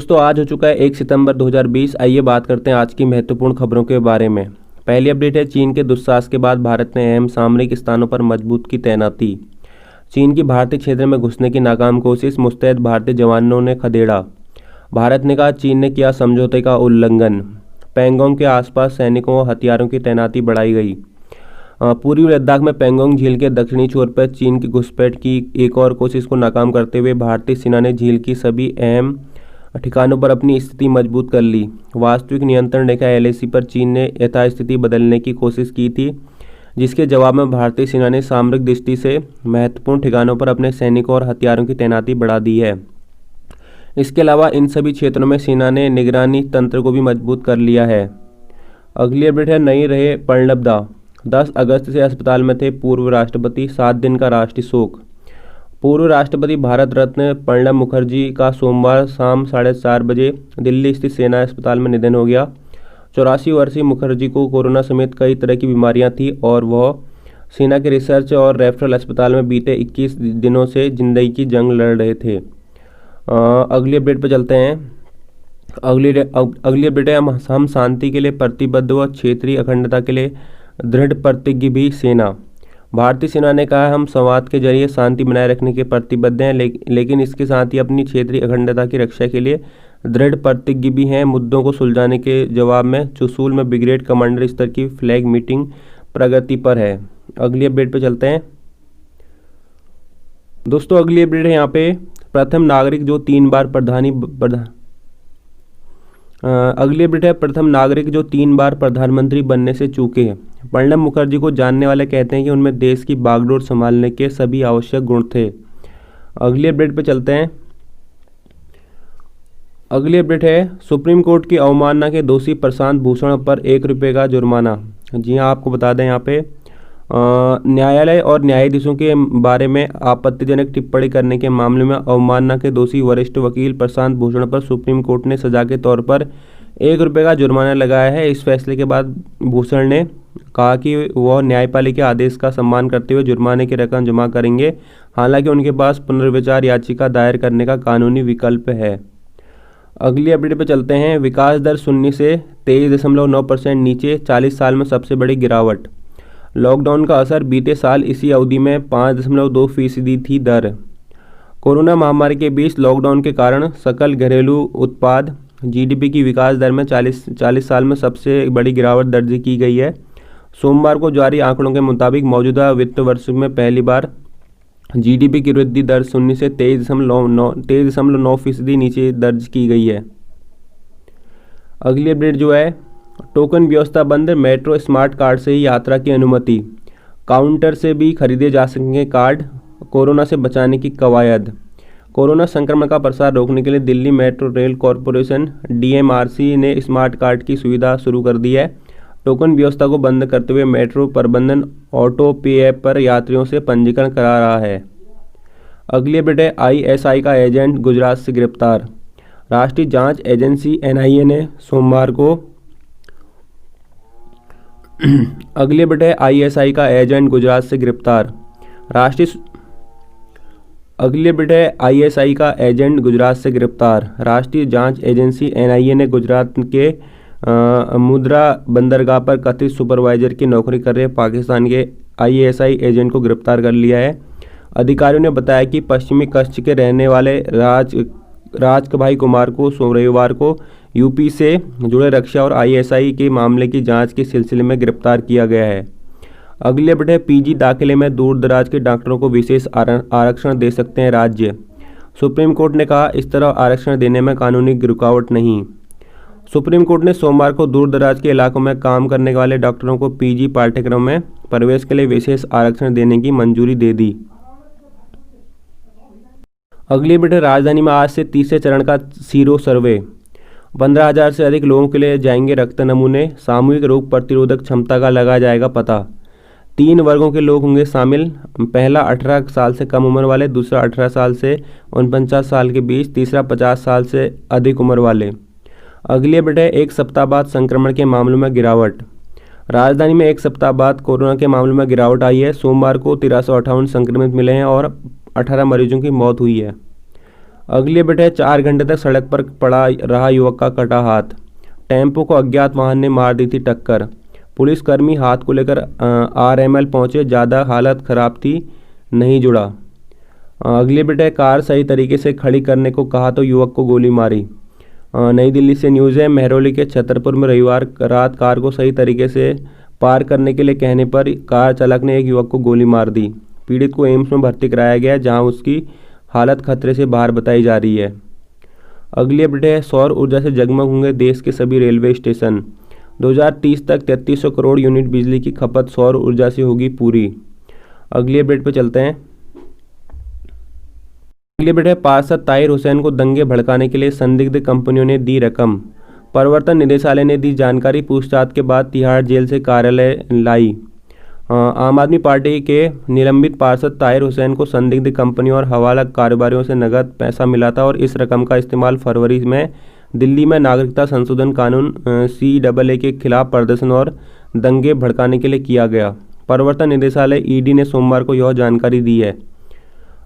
दोस्तों आज हो चुका है 1 सितंबर 2020। आइए बात करते हैं आज की महत्वपूर्ण खबरों के बारे में। पहली अपडेट है, चीन के दुस्साहस के बाद भारत ने अहम सामरिक स्थानों पर मजबूत की तैनाती। चीन की भारतीय क्षेत्र में घुसने की नाकाम कोशिश, मुस्तैद भारतीय जवानों ने खदेड़ा। भारत ने कहा चीन ने किया समझौते का उल्लंघन। पैंगोंग के आसपास सैनिकों और हथियारों की तैनाती बढ़ाई गई। पूर्वी लद्दाख में पैंगोंग झील के दक्षिणी छोर पर चीन की घुसपैठ की एक और कोशिश को नाकाम करते हुए भारतीय सेना ने झील की सभी अहम ठिकानों पर अपनी स्थिति मजबूत कर ली। वास्तविक नियंत्रण रेखा LAC पर चीन ने यथास्थिति बदलने की कोशिश की थी, जिसके जवाब में भारतीय सेना ने सामरिक दृष्टि से महत्वपूर्ण ठिकानों पर अपने सैनिकों और हथियारों की तैनाती बढ़ा दी है। इसके अलावा इन सभी क्षेत्रों में सेना ने निगरानी तंत्र को भी मजबूत कर लिया है। अगली अपडेट है, नहीं रहे प्रणब दा। 10 अगस्त से अस्पताल में थे पूर्व राष्ट्रपति, 7 दिन का राष्ट्रीय शोक। पूर्व राष्ट्रपति भारत रत्न प्रणब मुखर्जी का सोमवार शाम 4:30 बजे दिल्ली स्थित सेना अस्पताल में निधन हो गया। 84 वर्षीय मुखर्जी को कोरोना समेत कई तरह की बीमारियां थी और वह सेना के रिसर्च और रेफरल अस्पताल में बीते 21 दिनों से जिंदगी की जंग लड़ रहे थे। अगली अपडेट पर चलते हैं। अगली अपडेट है, हम शांति के लिए प्रतिबद्ध व क्षेत्रीय अखंडता के लिए दृढ़ प्रतिज्ञ भी सेना। भारतीय सेना ने कहा हम संवाद के जरिए शांति बनाए रखने के प्रतिबद्ध हैं, लेकिन इसके साथ ही अपनी क्षेत्रीय अखंडता की रक्षा के लिए दृढ़ प्रतिज्ञ भी हैं। मुद्दों को सुलझाने के जवाब में चुशूल में ब्रिगेड कमांडर स्तर की फ्लैग मीटिंग प्रगति पर है। अगली अपडेट पे चलते हैं। दोस्तों अगली अपडेट है यहाँ पे, प्रथम नागरिक जो 3 बार प्रधानमंत्री बनने से चूके हैं। प्रणब मुखर्जी को जानने वाले कहते हैं कि उनमें देश की बागडोर संभालने के सभी आवश्यक गुण थे। अगली अपडेट पे चलते हैं। अगली अपडेट है, सुप्रीम कोर्ट की अवमानना के दोषी प्रशांत भूषण पर ₹1 का जुर्माना। जी हाँ, आपको बता दें यहाँ पे न्यायालय और न्यायाधीशों के बारे में आपत्तिजनक टिप्पणी करने के मामले में अवमानना के दोषी वरिष्ठ वकील प्रशांत भूषण पर सुप्रीम कोर्ट ने सजा के तौर पर ₹1 का जुर्माना लगाया है। इस फैसले के बाद भूषण ने कहा कि वह न्यायपालिका के आदेश का सम्मान करते हुए जुर्माने की रकम जमा करेंगे। हालांकि उनके पास पुनर्विचार याचिका दायर करने का कानूनी विकल्प है। अगली अपडेट पर चलते हैं। विकास दर 0 से 23.9% नीचे, 40 साल में सबसे बड़ी गिरावट। लॉकडाउन का असर, बीते साल इसी अवधि में 5.2% थी दर। कोरोना महामारी के बीच लॉकडाउन के कारण सकल घरेलू उत्पाद GDP की विकास दर में 40 साल में सबसे बड़ी गिरावट दर्ज की गई है। सोमवार को जारी आंकड़ों के मुताबिक मौजूदा वित्त वर्ष में पहली बार GDP की वृद्धि दर 0 से 23.9% नीचे दर्ज की गई है। अगली अपडेट जो है, टोकन व्यवस्था बंद, मेट्रो स्मार्ट कार्ड से ही यात्रा की अनुमति। काउंटर से भी खरीदे जा सकेंगे कार्ड, कोरोना से बचाने की कवायद। कोरोना संक्रमण का प्रसार रोकने के लिए Delhi metro rail corporation DMRC ने स्मार्ट कार्ड की सुविधा शुरू कर दी है। टोकन व्यवस्था को बंद करते हुए मेट्रो प्रबंधन ऑटो पे ऐप पर यात्रियों से पंजीकरण करा रहा है। अगली अपडेट है, ISI का एजेंट गुजरात से गिरफ्तार। राष्ट्रीय जांच एजेंसी NIA ने सोमवार को अगली अपडेट है, ISI का एजेंट गुजरात से गिरफ्तार। अगली अपडेट है, ISI का एजेंट गुजरात से गिरफ्तार। राष्ट्रीय जांच एजेंसी NIA ने गुजरात के मुद्रा बंदरगाह पर कथित सुपरवाइजर की नौकरी कर रहे पाकिस्तान के ISI एजेंट को गिरफ्तार कर लिया है। अधिकारियों ने बताया कि पश्चिमी कच्छ के रहने वाले राजकभाई कुमार को रविवार को UP से जुड़े रक्षा और ISI के मामले की जांच के सिलसिले में गिरफ्तार किया गया है। अगली अपडेट है, PG दाखिले में दूर दराज के डॉक्टरों को विशेष आरक्षण दे सकते हैं राज्य। सुप्रीम कोर्ट ने कहा इस तरह आरक्षण देने में कानूनी रुकावट नहीं। सुप्रीम कोर्ट ने सोमवार को दूर दराज के इलाकों में काम करने वाले डॉक्टरों को PG पाठ्यक्रम में प्रवेश के लिए विशेष आरक्षण देने की मंजूरी दे दी। अगली अपडेट है, राजधानी में आज से तीसरे चरण का सीरो सर्वे। 15,000 से अधिक लोगों के लिए जाएंगे रक्त नमूने। सामूहिक रोग प्रतिरोधक क्षमता का लगाया जाएगा पता। 3 वर्गों के लोग होंगे शामिल। पहला 18 साल से कम उम्र वाले, दूसरा 18 साल से 49 साल के बीच, तीसरा 50 साल से अधिक उम्र वाले। अगली अपडेट है, 1 सप्ताह बाद संक्रमण के मामलों में गिरावट। राजधानी में 1 सप्ताह बाद कोरोना के मामलों में गिरावट आई है। सोमवार को 1358 संक्रमित मिले हैं और 18 मरीजों की मौत हुई है। अगली अपडेट है 4 घंटे तक सड़क पर पड़ा रहा युवक का कटा हाथ। टेम्पो को अज्ञात वाहन ने मार दी थी टक्कर। पुलिसकर्मी हाथ को लेकर आरएमएल पहुंचे, ज़्यादा हालत खराब थी, नहीं जुड़ा। अगली अपडेट है कार सही तरीके से खड़ी करने को कहा तो युवक को गोली मारी। नई दिल्ली से न्यूज़ है, महरौली के छतरपुर में रविवार रात कार को सही तरीके से पार करने के लिए कहने पर कार चालक ने एक युवक को गोली मार दी। पीड़ित को एम्स में भर्ती कराया गया, जहां उसकी हालत खतरे से बाहर बताई जा रही है। अगली अपडेट है सौर ऊर्जा से जगमग होंगे देश के सभी रेलवे स्टेशन। 2030 तक 3300 करोड़ यूनिट बिजली की खपत सौर ऊर्जा से होगी पूरी। अगली अपडेट पर चलते हैं। अगली अपडेट है पार्षद ताहिर हुसैन को दंगे भड़काने के लिए संदिग्ध कंपनियों ने दी रकम। प्रवर्तन निदेशालय ने दी जानकारी। पूछताछ के बाद तिहाड़ जेल से कार्यालय लाई। आम आदमी पार्टी के निलंबित पार्षद ताहिर हुसैन को संदिग्ध कंपनियों और हवाला कारोबारियों से नकद पैसा मिला था और इस रकम का इस्तेमाल फरवरी में दिल्ली में नागरिकता संशोधन कानून CAA के खिलाफ प्रदर्शन और दंगे भड़काने के लिए किया गया। प्रवर्तन निदेशालय ED ने सोमवार को यह जानकारी दी है।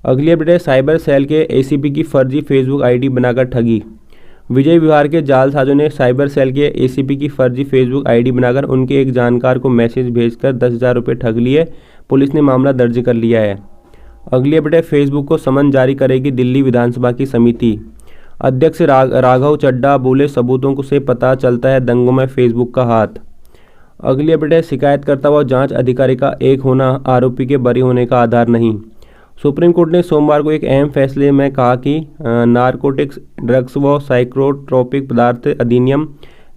अगली अपडेट है साइबर सेल के ACP की फर्जी फेसबुक ID बनाकर ठगी। विजय विहार के जालसाजों ने साइबर सेल के ACP की फर्जी फेसबुक ID बनाकर उनके एक जानकार को मैसेज भेजकर 10,000 रुपये ठग लिए। पुलिस ने मामला दर्ज कर लिया है। अगली अपडेट है फेसबुक को समन जारी करेगी दिल्ली विधानसभा की समिति। अध्यक्ष राघव चड्ढा बोले, सबूतों से पता चलता है दंगों में फेसबुक का हाथ। अगली अपडेट है शिकायतकर्ता व जांच अधिकारी का एक होना आरोपी के बरी होने का आधार नहीं। सुप्रीम कोर्ट ने सोमवार को एक अहम फैसले में कहा कि नारकोटिक्स, ड्रग्स व साइकोट्रोपिक पदार्थ अधिनियम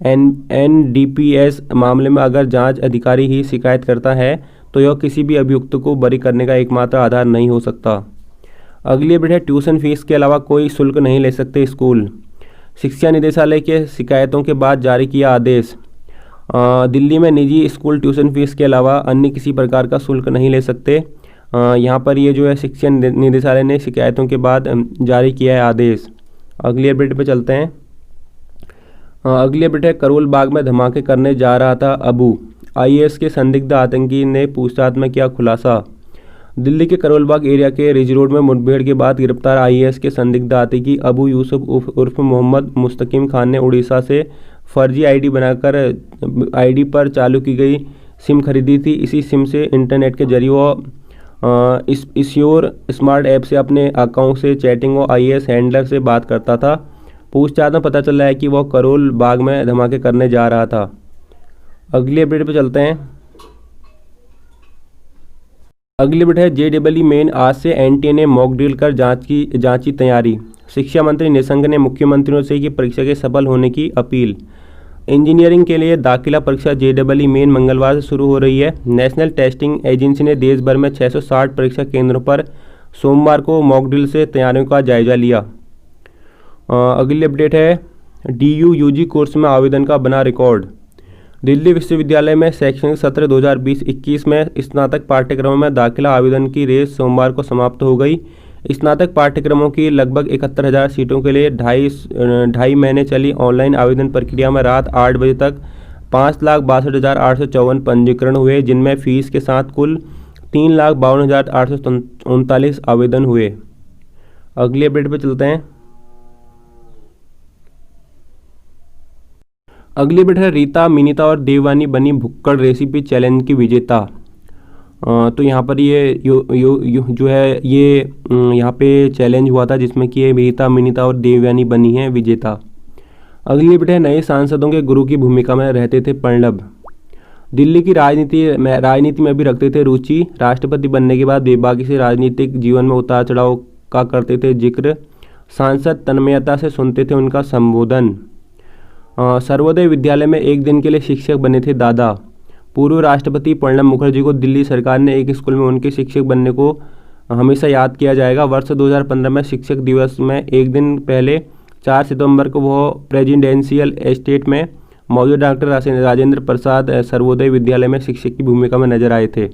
NDPS मामले में अगर जांच अधिकारी ही शिकायत करता है तो यह किसी भी अभियुक्त को बरी करने का एकमात्र आधार नहीं हो सकता। अगली अपडेट है ट्यूशन फीस के अलावा कोई शुल्क नहीं ले सकते स्कूल। शिक्षा निदेशालय के शिकायतों के बाद जारी किया आदेश। दिल्ली में निजी स्कूल ट्यूशन फीस के अलावा अन्य किसी प्रकार का शुल्क नहीं ले सकते। यहाँ पर ये जो है शिक्षा निदेशालय ने शिकायतों के बाद जारी किया है आदेश। अगली अपडेट पे चलते हैं। अगली अपडेट है करोल बाग में धमाके करने जा रहा था अबू। IAS के संदिग्ध आतंकी ने पूछताछ में किया खुलासा। दिल्ली के करोल बाग एरिया के रिज रोड में मुठभेड़ के बाद गिरफ्तार IAS के संदिग्ध आतंकी अबू यूसुफ उर्फ मोहम्मद मुस्तकीम खान ने उड़ीसा से फर्जी ID बनाकर ID पर चालू की गई सिम खरीदी थी। इसी सिम से इंटरनेट के जरिए वो इस्योर स्मार्ट ऐप से अपने अकाउंट से चैटिंग और IAS हैंडलर से बात करता था। पूछताछ में पता चला है कि वह करोल बाग में धमाके करने जा रहा था। अगली अपडेट पे चलते हैं। अगली अपडेट है JEE मेन आज से NTA ने मॉक ड्रिल कर जांची तैयारी। शिक्षा मंत्री निशंक ने मुख्यमंत्रियों से की परीक्षा के सफल होने की अपील। इंजीनियरिंग के लिए दाखिला परीक्षा JEE मेन मंगलवार से शुरू हो रही है। नेशनल टेस्टिंग एजेंसी ने देश भर में 660 परीक्षा केंद्रों पर सोमवार को मॉक ड्रिल से तैयारियों का जायजा लिया। अगली अपडेट है DU UG कोर्स में आवेदन का बना रिकॉर्ड। दिल्ली विश्वविद्यालय में शैक्षणिक सत्र 2020-21 में स्नातक पाठ्यक्रमों में दाखिला आवेदन की रेस सोमवार को समाप्त हो गई। स्नातक पाठ्यक्रमों की लगभग 71,000 सीटों के लिए ढाई महीने चली ऑनलाइन आवेदन प्रक्रिया में रात 8 बजे तक 5,62,854 पंजीकरण हुए, जिनमें फीस के साथ कुल 3,52,839 आवेदन हुए। अगली अपडेट पर चलते हैं। अगली अपडेट है रीता, मिनीता और देववानी बनी भुक्कड़ रेसिपी चैलेंज की विजेता। तो यहाँ पर ये जो है ये यहाँ पे चैलेंज हुआ था जिसमें कि ये रीता, मिनीता और देवयानी बनी हैं विजेता। अगली अपडेट है नए सांसदों के गुरु की भूमिका में रहते थे प्रणब। दिल्ली की राजनीति में भी रखते थे रुचि। राष्ट्रपति बनने के बाद बेबाकी से राजनीतिक जीवन में उतार चढ़ाव का करते थे जिक्र। सांसद तन्मयता से सुनते थे उनका संबोधन। सर्वोदय विद्यालय में एक दिन के लिए शिक्षक बने थे दादा। पूर्व राष्ट्रपति प्रणब मुखर्जी को दिल्ली सरकार ने एक स्कूल में उनके शिक्षक बनने को हमेशा याद किया जाएगा। वर्ष 2015 में शिक्षक दिवस में एक दिन पहले 4 सितंबर को वह प्रेसिडेंशियल एस्टेट में मौजूद डॉक्टर राजेंद्र प्रसाद सर्वोदय विद्यालय में शिक्षक की भूमिका में नजर आए थे।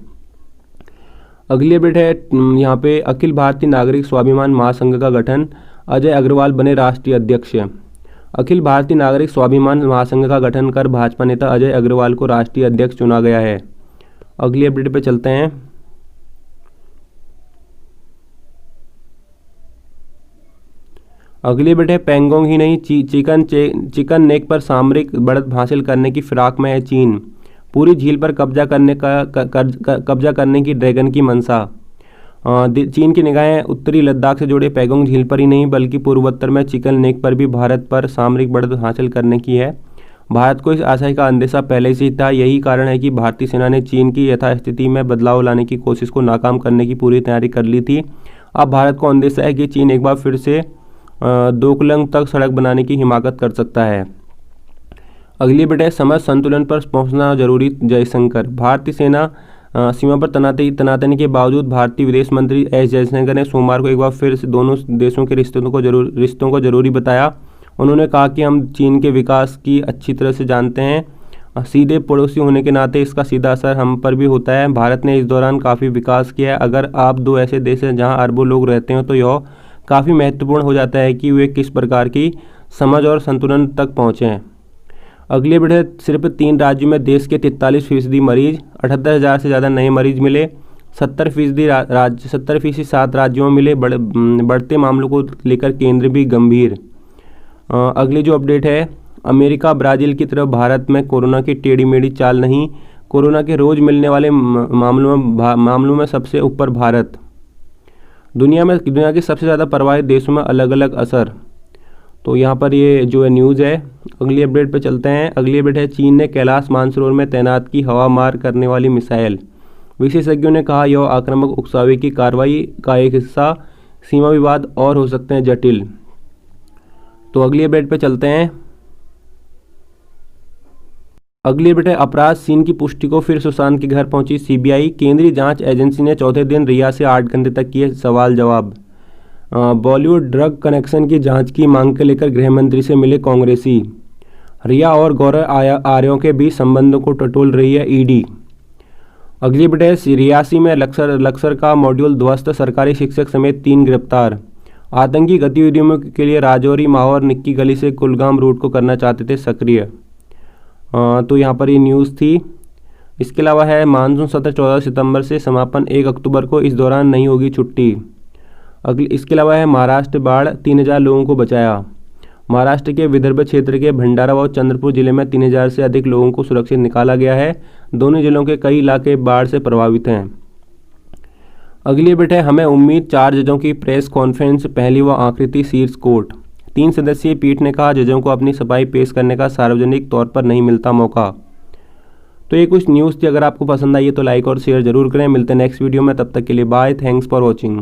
अगली अपडेट है यहाँ पे अखिल भारतीय नागरिक स्वाभिमान महासंघ का गठन। अजय अग्रवाल बने राष्ट्रीय अध्यक्ष। अखिल भारतीय नागरिक स्वाभिमान महासंघ का गठन कर भाजपा नेता अजय अग्रवाल को राष्ट्रीय अध्यक्ष चुना गया है। अगली अपडेट पे चलते हैं। अगली बेटे पेंगोंग ही नहीं, चिकन नेक पर सामरिक बढ़त हासिल करने की फिराक में है चीन। पूरी झील पर कब्जा करने की ड्रैगन की मंशा। चीन की निगाहें उत्तरी लद्दाख से जुड़े पैंगोंग झील पर ही नहीं बल्कि पूर्वोत्तर में चिकन नेक पर भी भारत पर सामरिक बढ़त हासिल करने की है। भारत को इस आशय का अंदेशा पहले से ही था। यही कारण है कि भारतीय सेना ने चीन की यथास्थिति में बदलाव लाने की कोशिश को नाकाम करने की पूरी तैयारी कर ली थी। अब भारत को अंदेशा है कि चीन एक बार फिर से डोकलम तक सड़क बनाने की हिमाकत कर सकता है। अगली बेटे समझ संतुलन पर पहुंचना जरूरी, जयशंकर। भारतीय सेना सीमा पर तैनाती के बावजूद भारतीय विदेश मंत्री एस जयशंकर ने सोमवार को एक बार फिर से दोनों देशों के रिश्तों को जरूरी बताया। उन्होंने कहा कि हम चीन के विकास की अच्छी तरह से जानते हैं। सीधे पड़ोसी होने के नाते इसका सीधा असर हम पर भी होता है। भारत ने इस दौरान काफ़ी विकास किया है। अगर आप दो ऐसे देश हैं जहां अरबों लोग रहते हैं तो यह काफ़ी महत्वपूर्ण हो जाता है कि वे किस प्रकार की समझ और संतुलन तक पहुँचें। अगले बढ़े सिर्फ 3 राज्यों में देश के 43% मरीज, 78,000 से ज़्यादा नए मरीज मिले। 70% 7 राज्यों में मिले। बढ़ते मामलों को लेकर केंद्र भी गंभीर। अगली जो अपडेट है, अमेरिका ब्राज़ील की तरफ भारत में कोरोना की टेढ़ी मेढ़ी चाल नहीं। कोरोना के रोज़ मिलने वाले मामलों में सबसे ऊपर भारत। दुनिया के सबसे ज़्यादा प्रभावित देशों में अलग अलग असर। तो यहाँ पर ये जो है न्यूज़ है। अगली अपडेट पे चलते हैं। अगली अपडेट है, चीन ने कैलाश मानसरोवर में तैनात की हवा मार करने वाली मिसाइल। विशेषज्ञों ने कहा यह आक्रामक उकसावे की कार्रवाई का एक हिस्सा। सीमा विवाद और हो सकते हैं जटिल। तो अगली अपडेट पे चलते हैं। अगली अपडेट है, अपराध सीन की पुष्टि को फिर सुशांत के घर पहुंची सीबीआई। केंद्रीय जांच एजेंसी ने चौथे दिन रिया से 8 घंटे तक किए सवाल जवाब। बॉलीवुड ड्रग कनेक्शन की जांच की मांग के लेकर गृह मंत्री से मिले कांग्रेसी। रिया और गौरव आर्यों के बीच संबंधों को टटोल रही है ईडी। अगली अपडेट है, रियासी में लक्सर का मॉड्यूल ध्वस्त, सरकारी शिक्षक समेत 3 गिरफ्तार। आतंकी गतिविधियों के लिए राजौरी, माहौर, निक्की गली से कुलगाम रूट को करना चाहते थे सक्रिय। तो यहाँ पर ये न्यूज़ थी। इसके अलावा है, मानसून सत्र 14 सितंबर से समापन, 1 अक्टूबर को। इस दौरान नहीं होगी छुट्टी। इसके अलावा है, महाराष्ट्र बाढ़ 3000 लोगों को बचाया। महाराष्ट्र के विदर्भ क्षेत्र के भंडारा व चंद्रपुर जिले में 3000 से अधिक लोगों को सुरक्षित निकाला गया है। दोनों जिलों के कई इलाके बाढ़ से प्रभावित हैं। अगली अपडेट है, हमें उम्मीद 4 जजों की प्रेस कॉन्फ्रेंस, पहली व आखिरी थी शीर्ष कोर्ट। 3 सदस्यीय पीठ ने कहा जजों को अपनी सफाई पेश करने का सार्वजनिक तौर पर नहीं मिलता मौका। तो ये कुछ न्यूज़ थी। अगर आपको पसंद आई है तो लाइक और शेयर जरूर करें। मिलते हैं नेक्स्ट वीडियो में, तब तक के लिए बाय। Thanks for watching.